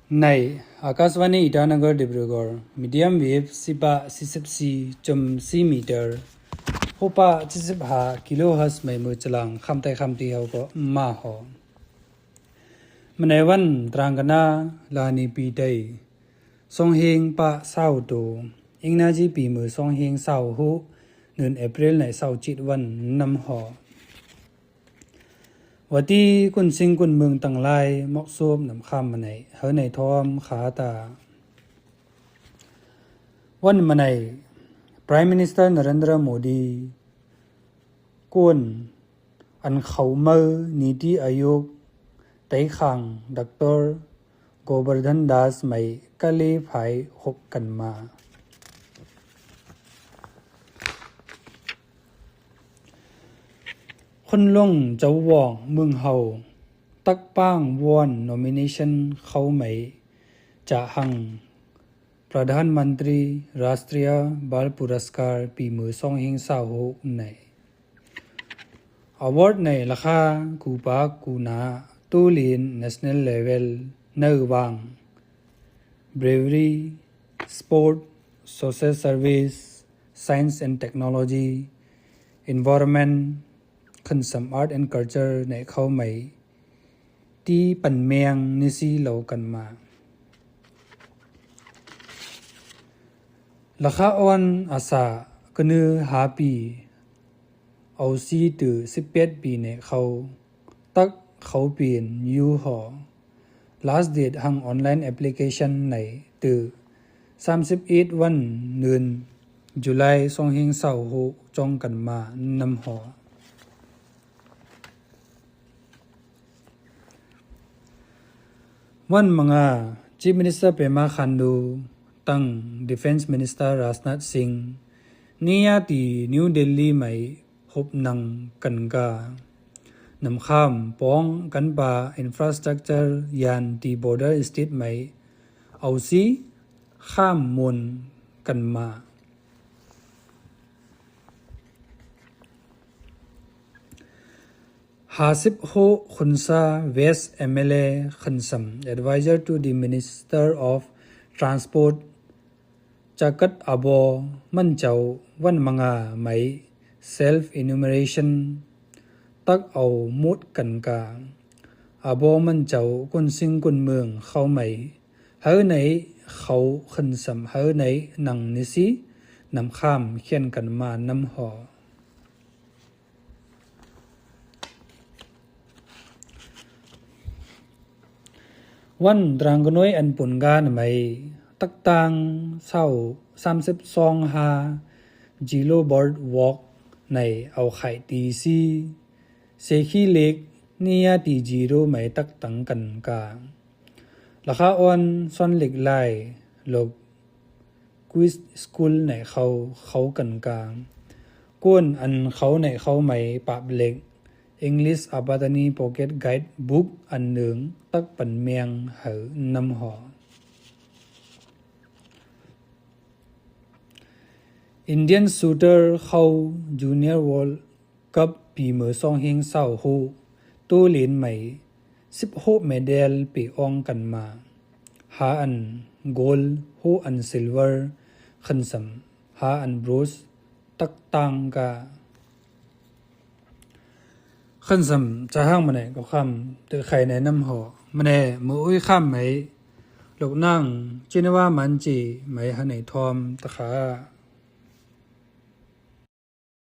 ในอากาศวานีอิตานกรดิบรุกรมีเดียมเวฟ14.4 มีเตอร์โฮปา75กิโลเฮิรตซ์ไม่มือจลังคำไตคำตีเขาก็มาหอมันในวันตรังกันนาลานีปีไตทรงเฮงปะเศร้าโตอิงนาจีปีมือทรงเฮงเศร้าหูเดือนเอพริลในเศร้าจิตวันนำหอวัตีกุนสิงกุนเมืองตังไลมอกซบนำคำมาในเฮในทอมขาตาวันมาใน Prime Minister Narendra Modi กวนอันเขามือนิติอายุไต้ขังดร.โกบร์ดันดัสไม่กะเลภายหบกันมาคนลงเจ้าว่องเมืองเฮาตักป้างวอน nomination เขาไม่จะหังประธานมันตรีราชตรียบาลปุรัสการปีมือ2เฮงสาวโหในaward ในราคากูปากกูนาตูลิน national level ในวัง bravery sport social service science and technology environmentคันสัม art and culture ในเขาไม่ที่ปันเมียงนิสีเหล่ากันมาราคาอ่อนอาสากนือหาปีเอาซีตือ18ปีในเขาตักเขาเปลี่ยนยูหอ last date หัง online application ในตือ31วันเดือนจุลาย2026จองกันมานำหอวันมังอา Chief Minister Pema Khandu ตั้ง Defense Minister Rajnath Singh นี่ยาตี New Delhi ไม่พบนังกันกานำข้ามป้องกันปา Infrastructure ยานตี Border State ไม่เอาซีข้ามมนกันมา50คนซา West MLA ขันสัม Advisor to the Minister of Transport จักรอบอมันเจ้าวันมังอาไม่ Self Enumeration ตักเอามุดกันกาอบอมันเจ้าคนสิงคนเมืองเขาไม่เฮาไหนเขาขันสัมเฮาไหนนังนิสินำข้ามเขียนกันมานำหอวันตรังกน้อยอันปุ่นกานไม่ตักตังเศร้า32หาจิโลบอร์ดวอล์กในเอาไข่ตีซีเซคีเล็กนี่ยตีจีโร่ไม่ตักตังกันการาคาอ่อนซ่อนเหล็กลายลบควิสสคูลในเขากันกาก้นอันเขาในเขาไม่ปรับเหล็กEnglish Abatani Pocket Guide Book อันหนึ่งตักปันเมียงเหอนำหอ Indian Shooter เข้า Junior World Cup ปีมือ2เฮงเศร้าหูตู้เหรียญใหม่16เมดลปีอ่องกันมาหาอันโกลหูอันซิลเวอร์ขันสัมหาอันบรูซตักตังกาขันสัมจะห้างมาไหนก็คำตือไข่ในน้ำหอมาไหนมืออุ้ยข้ามไหมลูกนั่งจินว่ามันจีไหมหาไหนทอมตะขา